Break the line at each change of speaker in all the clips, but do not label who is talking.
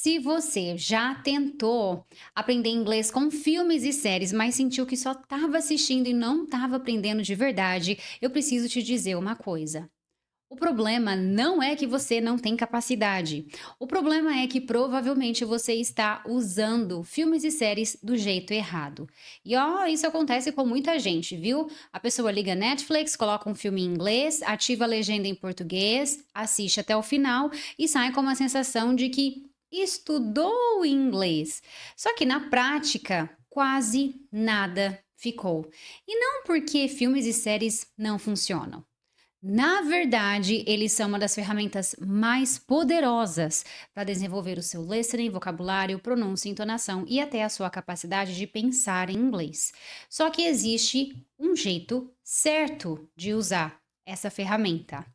Se você já tentou aprender inglês com filmes e séries, mas sentiu que só estava assistindo e não estava aprendendo de verdade, eu preciso te dizer uma coisa. O problema não é que você não tem capacidade. O problema é que provavelmente você está usando filmes e séries do jeito errado. E ó, isso acontece com muita gente, viu? A pessoa liga Netflix, coloca um filme em inglês, ativa a legenda em português, assiste até o final e sai com uma sensação de que estudou inglês. Só que na prática, quase nada ficou. E não porque filmes e séries não funcionam. Na verdade, eles são uma das ferramentas mais poderosas para desenvolver o seu listening, vocabulário, pronúncia, entonação e até a sua capacidade de pensar em inglês. Só que existe um jeito certo de usar essa ferramenta.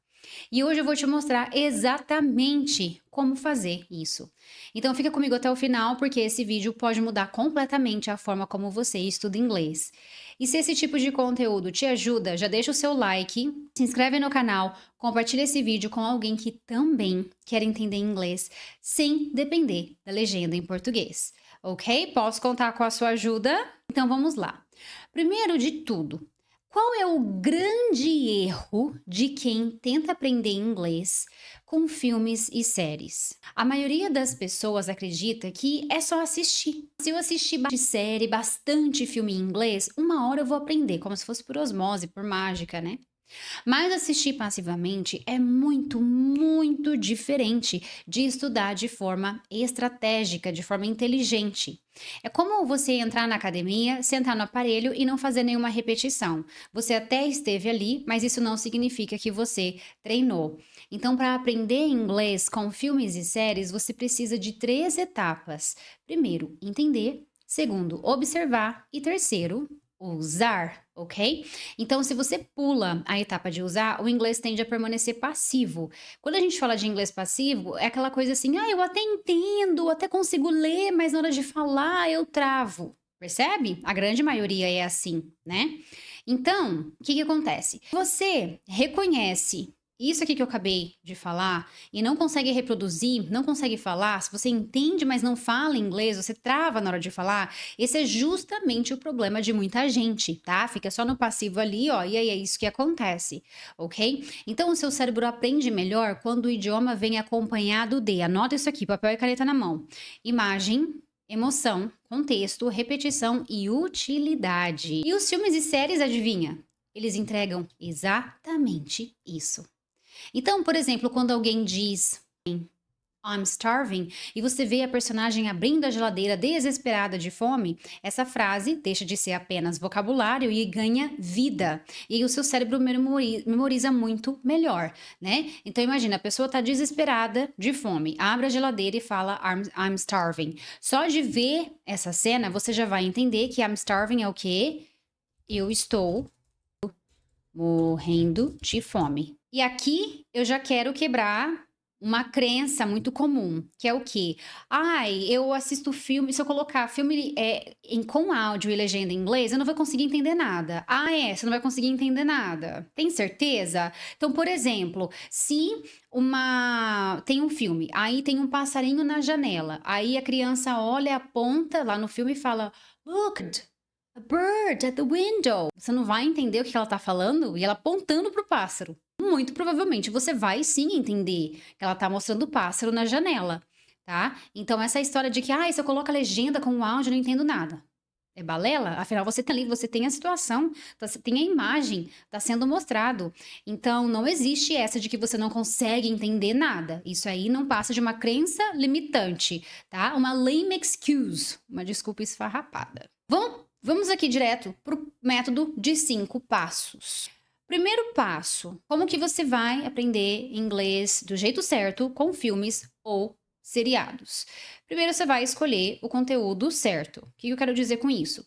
E hoje eu vou te mostrar exatamente como fazer isso. Então fica comigo até o final, porque esse vídeo pode mudar completamente a forma como você estuda inglês. E se esse tipo de conteúdo te ajuda, já deixa o seu like, se inscreve no canal, compartilha esse vídeo com alguém que também quer entender inglês, sem depender da legenda em português. Ok? Posso contar com a sua ajuda? Então vamos lá. Primeiro de tudo, qual é o grande erro de quem tenta aprender inglês com filmes e séries? A maioria das pessoas acredita que é só assistir. Se eu assistir bastante série, bastante filme em inglês, uma hora eu vou aprender, como se fosse por osmose, por mágica, né? Mas assistir passivamente é muito, muito diferente de estudar de forma estratégica, de forma inteligente. É como você entrar na academia, sentar no aparelho e não fazer nenhuma repetição. Você até esteve ali, mas isso não significa que você treinou. Então, para aprender inglês com filmes e séries, você precisa de três etapas: primeiro, entender; segundo, observar; e terceiro, usar, ok? Então, se você pula a etapa de usar, o inglês tende a permanecer passivo. Quando a gente fala de inglês passivo, é aquela coisa assim: ah, eu até entendo, até consigo ler, mas na hora de falar eu travo. Percebe? A grande maioria é assim, né? Então, o que que acontece? Você reconhece isso aqui que eu acabei de falar e não consegue reproduzir, não consegue falar, se você entende, mas não fala inglês, você trava na hora de falar, esse é justamente o problema de muita gente, tá? Fica só no passivo ali, ó, e aí é isso que acontece, ok? Então o seu cérebro aprende melhor quando o idioma vem acompanhado de, anota isso aqui, papel e caneta na mão: imagem, emoção, contexto, repetição e utilidade. E os filmes e séries, adivinha? Eles entregam exatamente isso. Então, por exemplo, quando alguém diz I'm starving e você vê a personagem abrindo a geladeira desesperada de fome, essa frase deixa de ser apenas vocabulário e ganha vida. E aí o seu cérebro memoriza muito melhor, né? Então imagina, a pessoa está desesperada de fome, abre a geladeira e fala I'm starving. Só de ver essa cena, você já vai entender que I'm starving é o quê? Eu estou morrendo de fome. E aqui eu já quero quebrar uma crença muito comum, que é o quê? Ai, eu assisto filme, se eu colocar filme com áudio e legenda em inglês, eu não vou conseguir entender nada. Ah, é? Você não vai conseguir entender nada. Tem certeza? Então, por exemplo, se tem um filme, aí tem um passarinho na janela, aí a criança olha, aponta lá no filme e fala: Look, a bird at the window. Você não vai entender o que ela tá falando e ela apontando pro pássaro. Muito provavelmente você vai sim entender que ela tá mostrando o pássaro na janela, tá? Então essa história de que, ah, se eu coloco a legenda com o áudio eu não entendo nada. É balela? Afinal, você tá ali, você tem a situação, você tem a imagem, tá sendo mostrado. Então, não existe essa de que você não consegue entender nada. Isso aí não passa de uma crença limitante, tá? Uma lame excuse, uma desculpa esfarrapada. Vamos aqui direto pro método de 5 passos. Primeiro passo: como que você vai aprender inglês do jeito certo com filmes ou seriados? Primeiro você vai escolher o conteúdo certo. O que eu quero dizer com isso?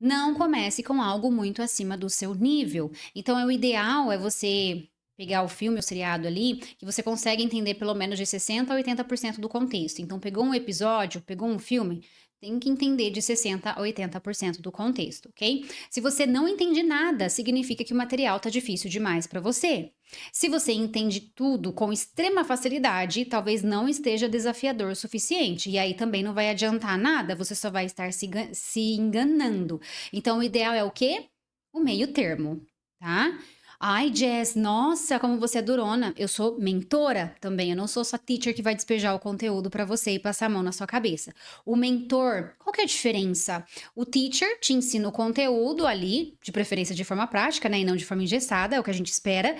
Não comece com algo muito acima do seu nível. Então, o ideal é você pegar o filme ou seriado ali, que você consegue entender pelo menos de 60 a 80% do contexto. Então, pegou um episódio, pegou um filme, tem que entender de 60 a 80% do contexto, ok? Se você não entende nada, significa que o material tá difícil demais para você. Se você entende tudo com extrema facilidade, talvez não esteja desafiador o suficiente. E aí também não vai adiantar nada, você só vai estar se enganando. Então, o ideal é o quê? O meio termo, tá? Ai, Jess, nossa, como você é durona. Eu sou mentora também, eu não sou só teacher que vai despejar o conteúdo para você e passar a mão na sua cabeça. O mentor, qual que é a diferença? O teacher te ensina o conteúdo ali, de preferência de forma prática, né, e não de forma engessada, é o que a gente espera,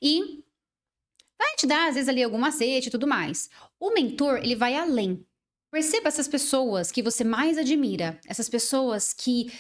e vai te dar, às vezes, ali algum macete e tudo mais. O mentor, ele vai além. Perceba essas pessoas que você mais admira, essas pessoas que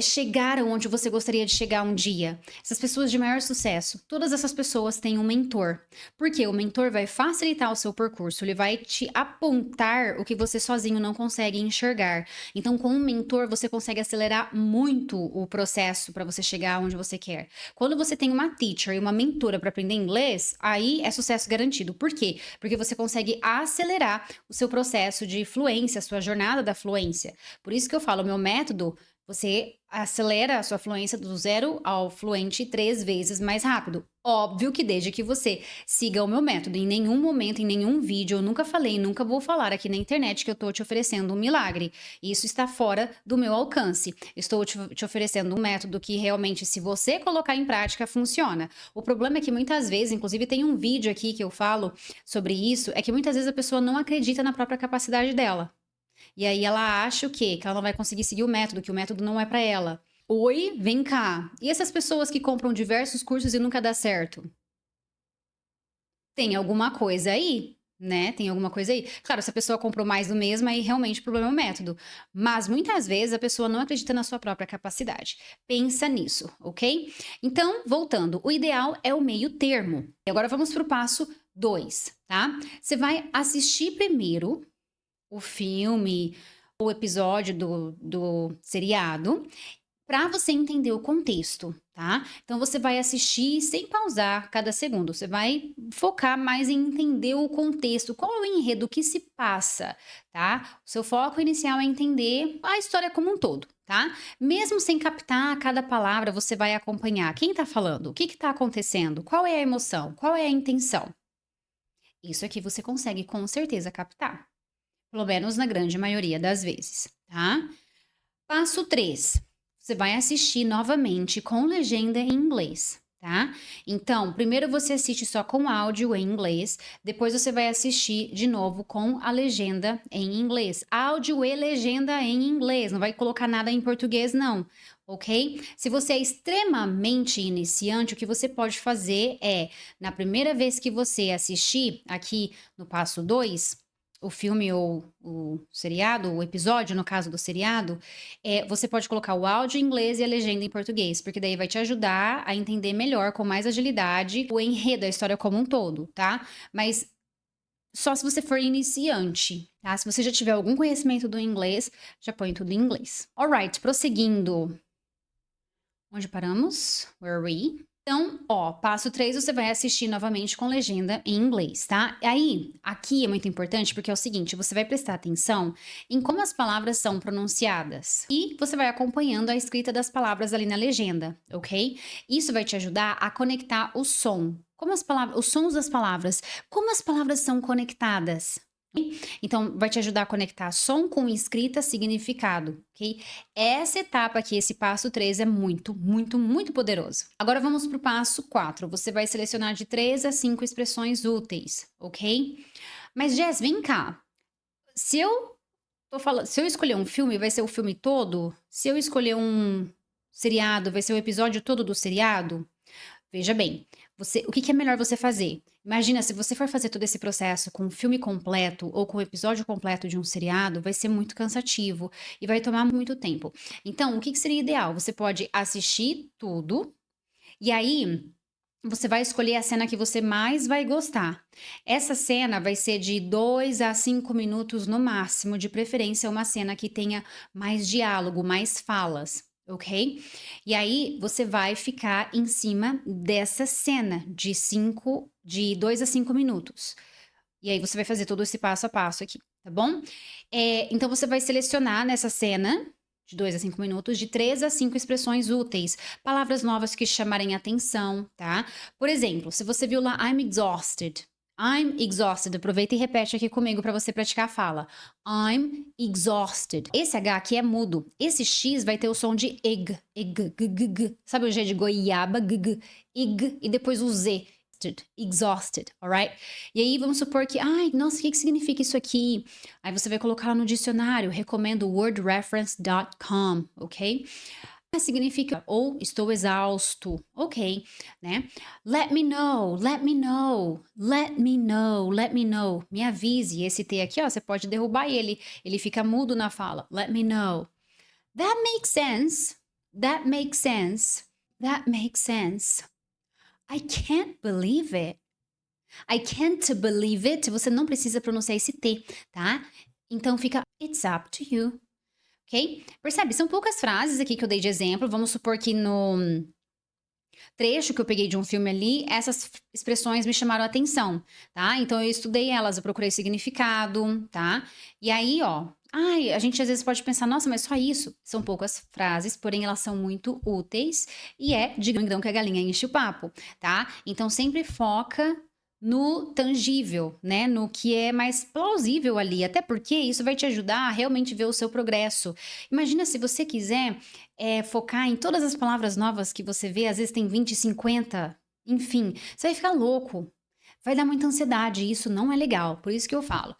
chegaram onde você gostaria de chegar um dia, essas pessoas de maior sucesso. Todas essas pessoas têm um mentor, porque o mentor vai facilitar o seu percurso, ele vai te apontar o que você sozinho não consegue enxergar. Então, com um mentor, você consegue acelerar muito o processo para você chegar onde você quer. Quando você tem uma teacher e uma mentora para aprender inglês, aí é sucesso garantido. Por quê? Porque você consegue acelerar o seu processo de fluência, a sua jornada da fluência. Por isso que eu falo, o meu método, você acelera a sua fluência do zero ao fluente 3 vezes mais rápido. Óbvio que desde que você siga o meu método. Em nenhum momento, em nenhum vídeo, eu nunca falei, nunca vou falar aqui na internet que eu tô te oferecendo um milagre. Isso está fora do meu alcance. Estou te oferecendo um método que realmente, se você colocar em prática, funciona. O problema é que muitas vezes, inclusive tem um vídeo aqui que eu falo sobre isso, é que muitas vezes a pessoa não acredita na própria capacidade dela. E aí ela acha o quê? Que ela não vai conseguir seguir o método, que o método não é para ela. Oi, vem cá. E essas pessoas que compram diversos cursos e nunca dá certo? Tem alguma coisa aí, né? Tem alguma coisa aí. Claro, se a pessoa comprou mais do mesmo, aí realmente o problema é o método. Mas muitas vezes a pessoa não acredita na sua própria capacidade. Pensa nisso, ok? Então, voltando, o ideal é o meio termo. E agora vamos para o passo 2, tá? Você vai assistir primeiro o filme, o episódio do seriado, para você entender o contexto, tá? Então você vai assistir sem pausar cada segundo, você vai focar mais em entender o contexto, qual é o enredo, o que se passa, tá? O seu foco inicial é entender a história como um todo, tá? Mesmo sem captar cada palavra, você vai acompanhar quem tá falando, o que que tá acontecendo, qual é a emoção, qual é a intenção. Isso aqui você consegue com certeza captar. Pelo menos na grande maioria das vezes, tá? Passo 3. Você vai assistir novamente com legenda em inglês, tá? Então, primeiro você assiste só com áudio em inglês, depois você vai assistir de novo com a legenda em inglês. Áudio e legenda em inglês, não vai colocar nada em português, não, ok? Se você é extremamente iniciante, o que você pode fazer é, na primeira vez que você assistir, aqui no passo 2 o filme ou o seriado, o episódio, no caso do seriado, você pode colocar o áudio em inglês e a legenda em português, porque daí vai te ajudar a entender melhor, com mais agilidade, o enredo, a história como um todo, tá? Mas só se você for iniciante, tá? Se você já tiver algum conhecimento do inglês, já põe tudo em inglês. Alright, prosseguindo. Onde paramos? Where are we? Então, ó, passo 3 você vai assistir novamente com legenda em inglês, tá? Aí, aqui é muito importante porque é o seguinte, você vai prestar atenção em como as palavras são pronunciadas e você vai acompanhando a escrita das palavras ali na legenda, ok? Isso vai te ajudar a conectar o som. Como as palavras, os sons das palavras, como as palavras são conectadas. Então, vai te ajudar a conectar som com escrita, significado, ok? Essa etapa aqui, esse passo 3 é muito, muito, muito poderoso. Agora vamos para o passo 4. Você vai selecionar de 3 a 5 expressões úteis, ok? Mas, Jess, vem cá. Se eu se eu escolher um filme, vai ser o filme todo? Se eu escolher um seriado, vai ser o episódio todo do seriado? Veja bem, o que que é melhor você fazer? Imagina, se você for fazer todo esse processo com um filme completo ou com o episódio completo de um seriado, vai ser muito cansativo e vai tomar muito tempo. Então, o que que seria ideal? Você pode assistir tudo e aí você vai escolher a cena que você mais vai gostar. Essa cena vai ser de 2 a 5 minutos no máximo, de preferência uma cena que tenha mais diálogo, mais falas, ok? E aí você vai ficar em cima dessa cena de 2 a 5 minutos. E aí você vai fazer todo esse passo a passo aqui, tá bom? Então você vai selecionar nessa cena, de 2 a 5 minutos, de 3 a 5 expressões úteis, palavras novas que chamarem atenção, tá? Por exemplo, se você viu lá I'm exhausted. I'm exhausted. Aproveita e repete aqui comigo para você praticar a fala. I'm exhausted. Esse H aqui é mudo. Esse X vai ter o som de ig, ig, g, g, g. Sabe o G de goiaba? G, g, ig, e depois o Z. Exhausted, alright? E aí vamos supor que, ai, nossa, o que significa isso aqui? Aí você vai colocar lá no dicionário, recomendo wordreference.com, ok? Significa ou estou exausto, ok, né? Let me know, let me know, let me know, let me know. Me avise. Esse T aqui, ó, você pode derrubar ele. Ele fica mudo na fala. Let me know. That makes sense. That makes sense. That makes sense. I can't believe it. I can't believe it. Você não precisa pronunciar esse T, tá? Então fica it's up to you. Ok? Percebe? São poucas frases aqui que eu dei de exemplo. Vamos supor que no trecho que eu peguei de um filme ali, essas expressões me chamaram a atenção, tá? Então eu estudei elas, eu procurei significado, tá? E aí, ó, ai, a gente às vezes pode pensar, nossa, mas só isso? São poucas frases, porém elas são muito úteis e diga então que a galinha enche o papo, tá? Então sempre foca no tangível, né? No que é mais plausível ali, até porque isso vai te ajudar a realmente ver o seu progresso. Imagina se você quiser focar em todas as palavras novas que você vê, às vezes tem 20, 50, enfim, você vai ficar louco. Vai dar muita ansiedade e isso não é legal. Por isso que eu falo,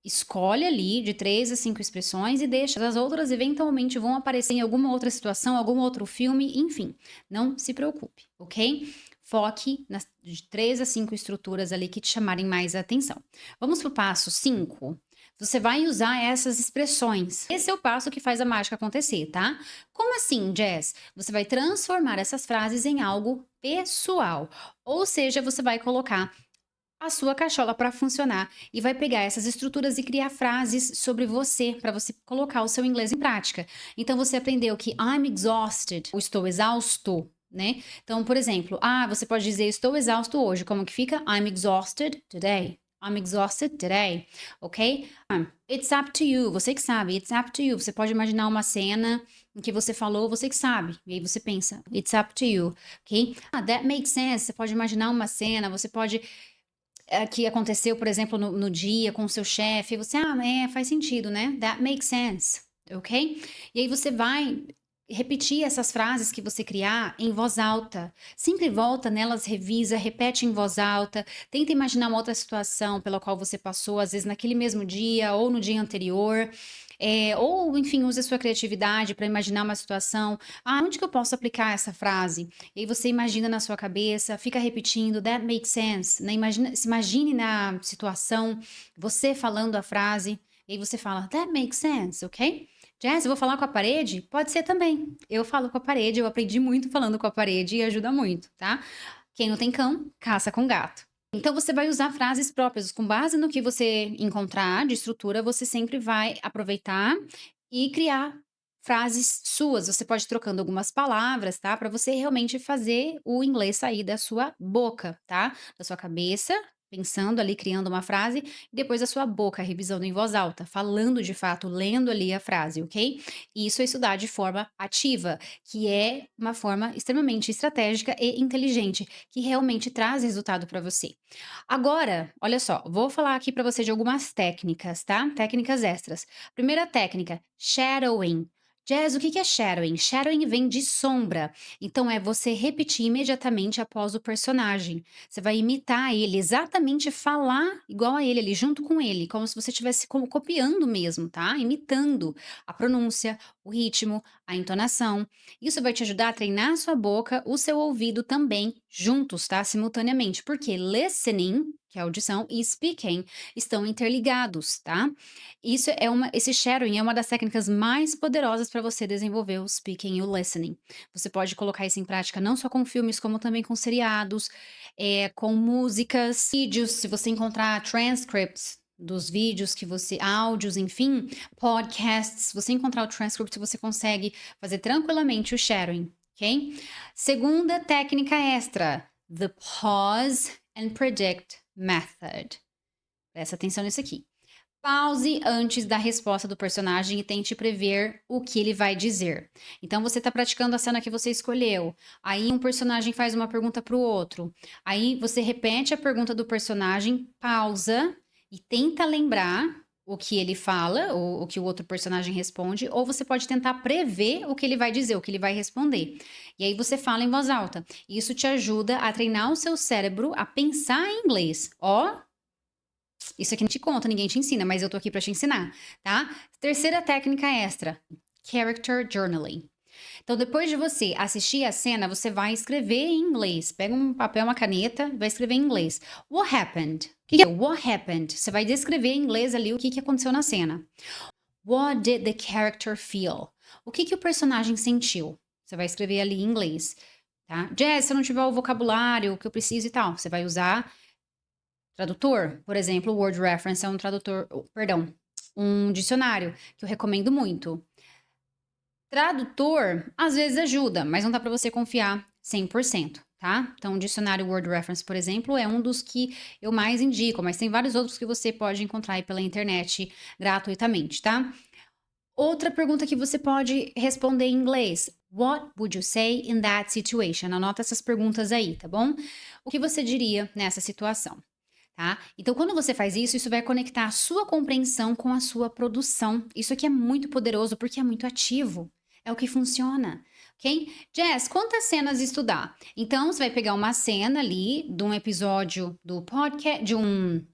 escolhe ali de 3 a 5 expressões e deixa. As outras eventualmente vão aparecer em alguma outra situação, algum outro filme, enfim. Não se preocupe, ok? Foque nas de 3 a 5 estruturas ali que te chamarem mais a atenção. Vamos para o passo 5. Você vai usar essas expressões. Esse é o passo que faz a mágica acontecer, tá? Como assim, Jess? Você vai transformar essas frases em algo pessoal. Ou seja, você vai colocar a sua cachola para funcionar e vai pegar essas estruturas e criar frases sobre você, para você colocar o seu inglês em prática. Então você aprendeu que I'm exhausted, ou estou exausto, né? Então, por exemplo, você pode dizer estou exausto hoje, como que fica? I'm exhausted today. I'm exhausted today, ok? It's up to you, você que sabe, it's up to you. Você pode imaginar uma cena em que você falou, você que sabe, e aí você pensa, it's up to you, ok? That makes sense, você pode imaginar uma cena, você pode que aconteceu, por exemplo, no dia com o seu chefe, você, faz sentido, né? That makes sense, ok? E aí você vai repetir essas frases que você criar em voz alta. Sempre volta nelas, revisa, repete em voz alta. Tenta imaginar uma outra situação pela qual você passou, às vezes naquele mesmo dia ou no dia anterior. Ou, enfim, use a sua criatividade para imaginar uma situação. Onde que eu posso aplicar essa frase? E aí você imagina na sua cabeça, fica repetindo, that makes sense, né? Se imagine na situação, você falando a frase, e aí você fala, that makes sense, ok? Jess, eu vou falar com a parede? Pode ser também. Eu falo com a parede, eu aprendi muito falando com a parede e ajuda muito, tá? Quem não tem cão, caça com gato. Então você vai usar frases próprias, com base no que você encontrar de estrutura, você sempre vai aproveitar e criar frases suas. Você pode ir trocando algumas palavras, tá? Para você realmente fazer o inglês sair da sua boca, tá? Da sua cabeça, pensando ali, criando uma frase, e depois da sua boca, revisando em voz alta, falando de fato, lendo ali a frase, ok? E isso é estudar de forma ativa, que é uma forma extremamente estratégica e inteligente, que realmente traz resultado para você. Agora, olha só, vou falar aqui para você de algumas técnicas, tá? Técnicas extras. Primeira técnica, shadowing. Jazz, o que que é shadowing? Shadowing vem de sombra. Então é você repetir imediatamente após o personagem. Você vai imitar ele, exatamente falar igual a ele, ali junto com ele, como se você estivesse copiando mesmo, tá? Imitando a pronúncia, o ritmo, a entonação. Isso vai te ajudar a treinar a sua boca, o seu ouvido também, juntos, tá? Simultaneamente. Porque listening, que é audição, e speaking estão interligados, tá? Esse shadowing é uma das técnicas mais poderosas para você desenvolver o speaking e o listening. Você pode colocar isso em prática não só com filmes, como também com seriados, com músicas, vídeos, se você encontrar transcripts dos vídeos áudios, enfim, podcasts, se você encontrar o transcript, você consegue fazer tranquilamente o shadowing, ok? Segunda técnica extra, the pause and predict method. Presta atenção nisso aqui. Pause antes da resposta do personagem e tente prever o que ele vai dizer. Então você está praticando a cena que você escolheu. Aí um personagem faz uma pergunta para o outro. Aí você repete a pergunta do personagem, pausa e tenta lembrar o que ele fala, ou o que o outro personagem responde, ou você pode tentar prever o que ele vai dizer, o que ele vai responder. E aí você fala em voz alta. Isso te ajuda a treinar o seu cérebro a pensar em inglês. Ó, isso aqui não te conta, ninguém te ensina, mas eu tô aqui para te ensinar, tá? Terceira técnica extra, character journaling. Então, depois de você assistir a cena, você vai escrever em inglês. Pega um papel, uma caneta, vai escrever em inglês. What happened? O que é what happened? Você vai descrever em inglês ali o que aconteceu na cena. What did the character feel? O que o personagem sentiu? Você vai escrever ali em inglês, tá? Jess, se eu não tiver o vocabulário que eu preciso e tal, você vai usar tradutor. Por exemplo, o Word Reference é um tradutor, perdão, um dicionário que eu recomendo muito. Tradutor, às vezes ajuda, mas não dá para você confiar 100%, tá? Então, o dicionário Word Reference, por exemplo, é um dos que eu mais indico, mas tem vários outros que você pode encontrar aí pela internet gratuitamente, tá? Outra pergunta que você pode responder em inglês. What would you say in that situation? Anota essas perguntas aí, tá bom? O que você diria nessa situação? Tá? Então, quando você faz isso, isso vai conectar a sua compreensão com a sua produção. Isso aqui é muito poderoso porque é muito ativo. É o que funciona, ok? Jess, quantas cenas estudar? Então, você vai pegar uma cena ali de um episódio do podcast, de um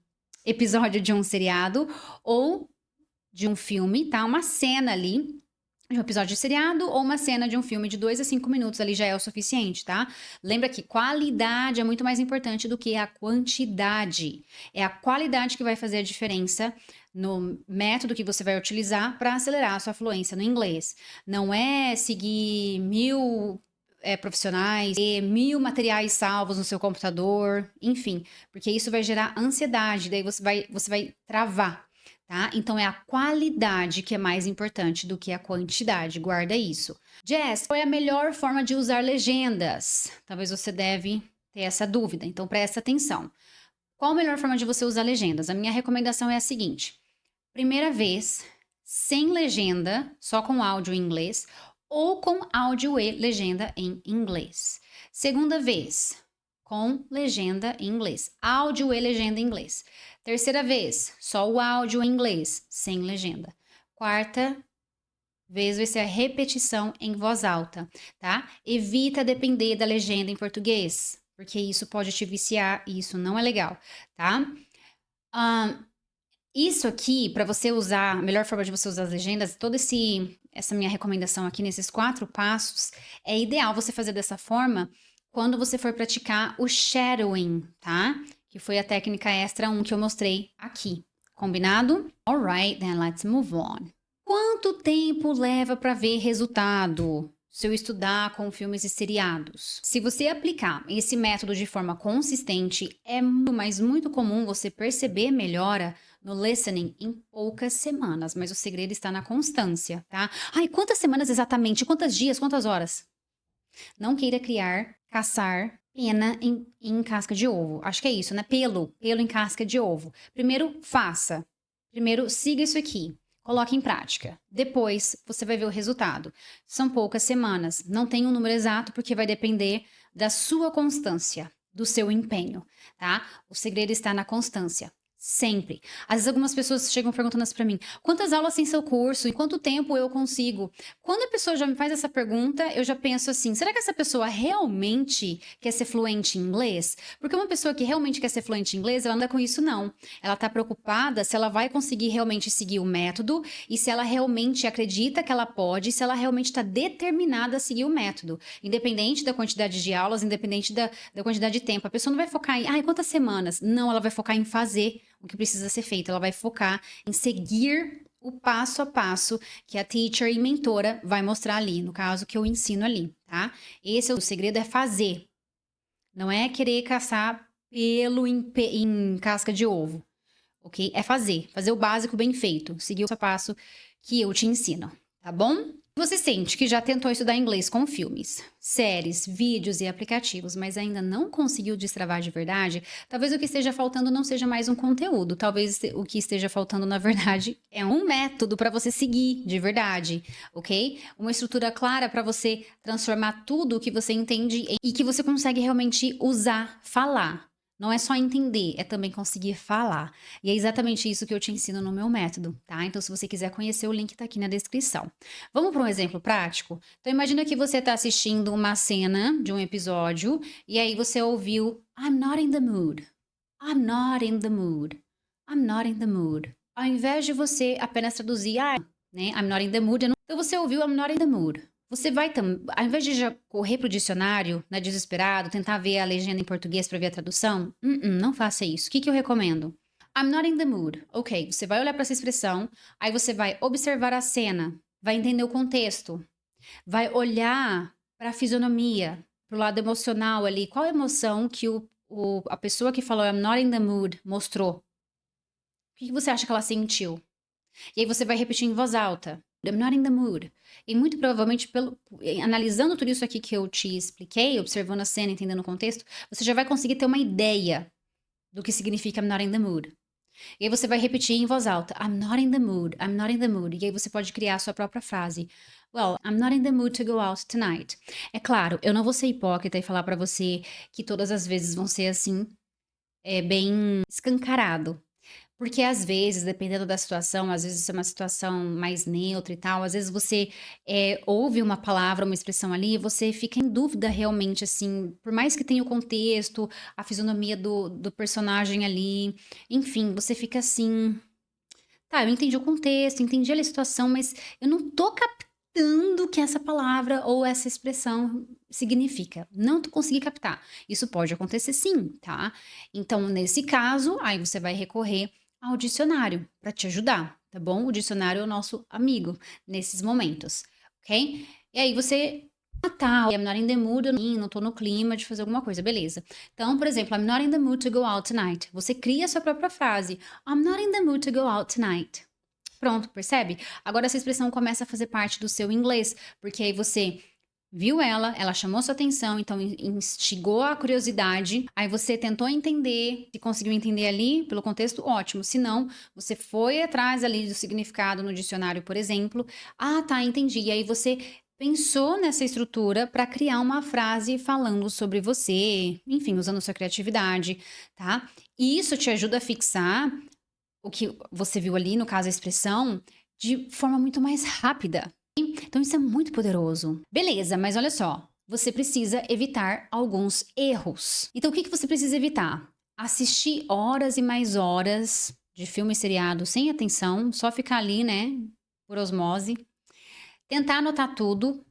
episódio de um seriado ou de um filme, tá? Uma cena ali de um episódio de seriado ou uma cena de um filme de 2 a 5 minutos ali já é o suficiente, tá? Lembra que qualidade é muito mais importante do que a quantidade. É a qualidade que vai fazer a diferença no método que você vai utilizar para acelerar a sua fluência no inglês. Não é seguir 1000 profissionais, ter 1000 materiais salvos no seu computador, enfim, porque isso vai gerar ansiedade, daí você vai travar. Tá? Então é a qualidade que é mais importante do que a quantidade, guarda isso. Jess, qual é a melhor forma de usar legendas? Talvez você deve ter essa dúvida, então presta atenção. Qual a melhor forma de você usar legendas? A minha recomendação é a seguinte: primeira vez, sem legenda, só com áudio em inglês, ou com áudio e legenda em inglês. Segunda vez, com legenda em inglês, áudio e legenda em inglês. Terceira vez, só o áudio em inglês, sem legenda. Quarta vez vai ser a repetição em voz alta, tá? Evita depender da legenda em português, porque isso pode te viciar e isso não é legal, tá? Isso aqui, para você usar, a melhor forma de você usar as legendas, essa minha recomendação aqui nesses 4 passos, é ideal você fazer dessa forma quando você for praticar o shadowing, tá? Que foi a técnica extra 1 que eu mostrei aqui. Combinado? Alright, then let's move on. Quanto tempo leva para ver resultado se eu estudar com filmes e seriados? Se você aplicar esse método de forma consistente, é muito comum você perceber melhora no listening em poucas semanas, mas o segredo está na constância, tá? Ai, quantas semanas exatamente? Quantos dias? Quantas horas? Não queira caçar pena em casca de ovo. Acho que é isso, né? Pelo em casca de ovo. Primeiro, faça. Primeiro, siga isso aqui. Coloque em prática. Depois, você vai ver o resultado. São poucas semanas. Não tem um número exato, porque vai depender da sua constância, do seu empenho, tá? O segredo está na constância. Sempre. Às vezes algumas pessoas chegam perguntando assim pra mim: quantas aulas tem seu curso? Em quanto tempo eu consigo? Quando a pessoa já me faz essa pergunta, eu já penso assim: será que essa pessoa realmente quer ser fluente em inglês? Porque uma pessoa que realmente quer ser fluente em inglês, ela não anda com isso, não. Ela tá preocupada se ela vai conseguir realmente seguir o método e se ela realmente acredita que ela pode, se ela realmente está determinada a seguir o método. Independente da quantidade de aulas, independente da quantidade de tempo. A pessoa não vai focar em, quantas semanas? Não, ela vai focar em fazer o que precisa ser feito. Ela vai focar em seguir o passo a passo que a teacher e mentora vai mostrar ali, no caso que eu ensino ali, tá? Esse é o segredo, é fazer. Não é querer caçar pelo em casca de ovo, ok? É fazer o básico bem feito, seguir o passo a passo que eu te ensino, tá bom? Você sente que já tentou estudar inglês com filmes, séries, vídeos e aplicativos, mas ainda não conseguiu destravar de verdade, talvez o que esteja faltando não seja mais um conteúdo, talvez o que esteja faltando, na verdade, é um método para você seguir de verdade, ok? Uma estrutura clara para você transformar tudo o que você entende e que você consegue realmente usar, falar. Não é só entender, é também conseguir falar. E é exatamente isso que eu te ensino no meu método, tá? Então, se você quiser conhecer, o link tá aqui na descrição. Vamos para um exemplo prático? Então, imagina que você está assistindo uma cena de um episódio e aí você ouviu I'm not in the mood. I'm not in the mood. I'm not in the mood. Ao invés de você apenas traduzir, né, I'm not in the mood, então você ouviu I'm not in the mood. Você vai, ao invés de já correr pro dicionário, né, desesperado, tentar ver a legenda em português para ver a tradução, não faça isso. O que que eu recomendo? I'm not in the mood. Ok, você vai olhar para essa expressão, aí você vai observar a cena, vai entender o contexto, vai olhar para a fisionomia, para o lado emocional ali. Qual a emoção que a pessoa que falou I'm not in the mood mostrou? O que que você acha que ela sentiu? E aí você vai repetir em voz alta. I'm not in the mood. E muito provavelmente, analisando tudo isso aqui que eu te expliquei, observando a cena, entendendo o contexto, você já vai conseguir ter uma ideia do que significa I'm not in the mood. E aí você vai repetir em voz alta, I'm not in the mood, I'm not in the mood. E aí você pode criar a sua própria frase. Well, I'm not in the mood to go out tonight. É claro, eu não vou ser hipócrita e falar pra você que todas as vezes vão ser assim, bem escancarado. Porque às vezes, dependendo da situação, às vezes isso é uma situação mais neutra e tal, às vezes você, ouve uma palavra, uma expressão ali, e você fica em dúvida realmente, assim, por mais que tenha o contexto, a fisionomia do personagem ali, enfim, você fica assim: "Tá, eu entendi o contexto, entendi ali a situação, mas eu não tô captando o que essa palavra ou essa expressão significa. Não tô consegui captar". Isso pode acontecer sim, tá. Então, nesse caso, aí você vai recorrer ao dicionário para te ajudar, tá bom? O dicionário é o nosso amigo nesses momentos, ok? E aí você tá, I'm not in the mood, eu não tô no clima de fazer alguma coisa, beleza. Então, por exemplo, I'm not in the mood to go out tonight. Você cria a sua própria frase. I'm not in the mood to go out tonight. Pronto, percebe? Agora essa expressão começa a fazer parte do seu inglês, porque aí você viu ela chamou sua atenção, então instigou a curiosidade, aí você tentou entender, se conseguiu entender ali pelo contexto, ótimo. Se não, você foi atrás ali do significado no dicionário, por exemplo. Ah, tá, entendi. E aí você pensou nessa estrutura para criar uma frase falando sobre você, enfim, usando sua criatividade, tá? E isso te ajuda a fixar o que você viu ali, no caso a expressão, de forma muito mais rápida. Então isso é muito poderoso. Beleza, mas olha só, você precisa evitar alguns erros. Então o que que você precisa evitar? Assistir horas e mais horas de filme e seriado sem atenção, só ficar ali, né, por osmose. Tentar anotar tudo.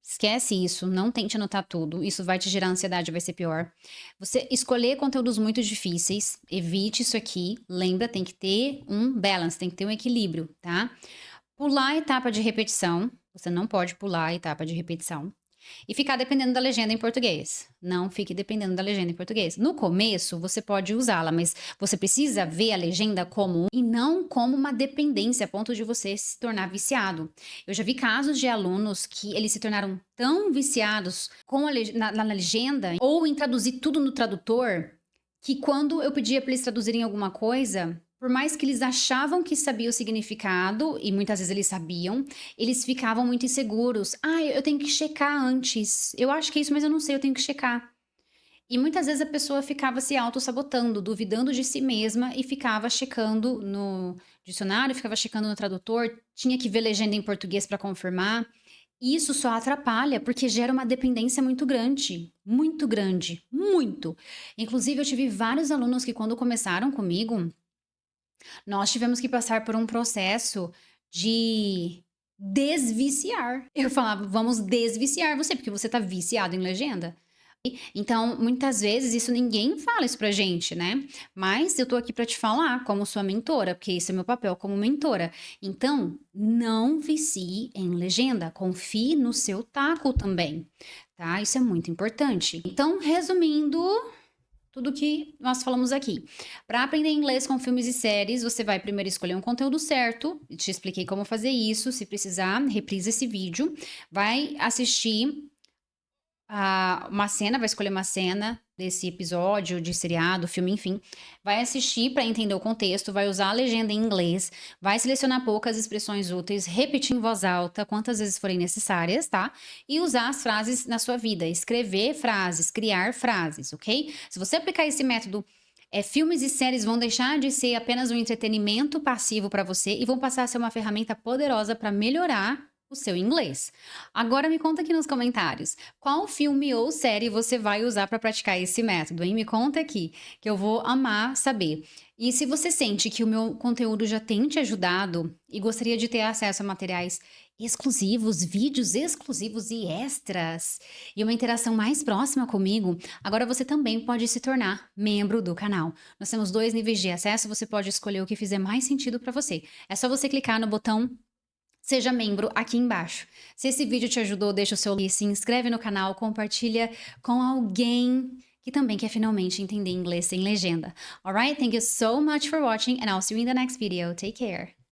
Esquece isso, não tente anotar tudo, isso vai te gerar ansiedade, vai ser pior. Você escolher conteúdos muito difíceis, evite isso aqui. Lembra, tem que ter um balance, tem que ter um equilíbrio, tá? Pular a etapa de repetição, você não pode pular a etapa de repetição. E ficar dependendo da legenda em português. Não fique dependendo da legenda em português. No começo, você pode usá-la, mas você precisa ver a legenda como e não como uma dependência a ponto de você se tornar viciado. Eu já vi casos de alunos que eles se tornaram tão viciados com na legenda ou em traduzir tudo no tradutor que quando eu pedia para eles traduzirem alguma coisa, por mais que eles achavam que sabia o significado, e muitas vezes eles sabiam, eles ficavam muito inseguros. "Ah, eu tenho que checar antes. Eu acho que é isso, mas eu não sei, eu tenho que checar". E muitas vezes a pessoa ficava se autossabotando, duvidando de si mesma e ficava checando no dicionário, ficava checando no tradutor, tinha que ver legenda em português para confirmar. E isso só atrapalha, porque gera uma dependência muito grande, muito grande, muito. Inclusive, eu tive vários alunos que quando começaram comigo, nós tivemos que passar por um processo de desviciar. Eu falava: "Vamos desviciar você, porque você tá viciado em legenda". Então, muitas vezes isso ninguém fala isso pra gente, né, mas eu tô aqui pra te falar como sua mentora, porque esse é meu papel como mentora. Então, não vicie em legenda, confie no seu taco também, tá, isso é muito importante. Então, resumindo, tudo que nós falamos aqui. Para aprender inglês com filmes e séries, você vai primeiro escolher um conteúdo certo. Te expliquei como fazer isso. Se precisar, reprisa esse vídeo. Vai assistir uma cena, vai escolher uma cena desse episódio, de seriado, filme, enfim. Vai assistir para entender o contexto, vai usar a legenda em inglês, vai selecionar poucas expressões úteis, repetir em voz alta quantas vezes forem necessárias, tá? E usar as frases na sua vida, escrever frases, criar frases, ok? Se você aplicar esse método, filmes e séries vão deixar de ser apenas um entretenimento passivo para você e vão passar a ser uma ferramenta poderosa para melhorar o seu inglês. Agora me conta aqui nos comentários, qual filme ou série você vai usar para praticar esse método, hein? Me conta aqui, que eu vou amar saber. E se você sente que o meu conteúdo já tem te ajudado e gostaria de ter acesso a materiais exclusivos, vídeos exclusivos e extras, e uma interação mais próxima comigo, agora você também pode se tornar membro do canal. Nós temos 2 níveis de acesso, você pode escolher o que fizer mais sentido para você. É só você clicar no botão Seja membro aqui embaixo. Se esse vídeo te ajudou, deixa o seu like, se inscreve no canal, compartilha com alguém que também quer finalmente entender inglês sem legenda. Alright, thank you so much for watching and I'll see you in the next video. Take care.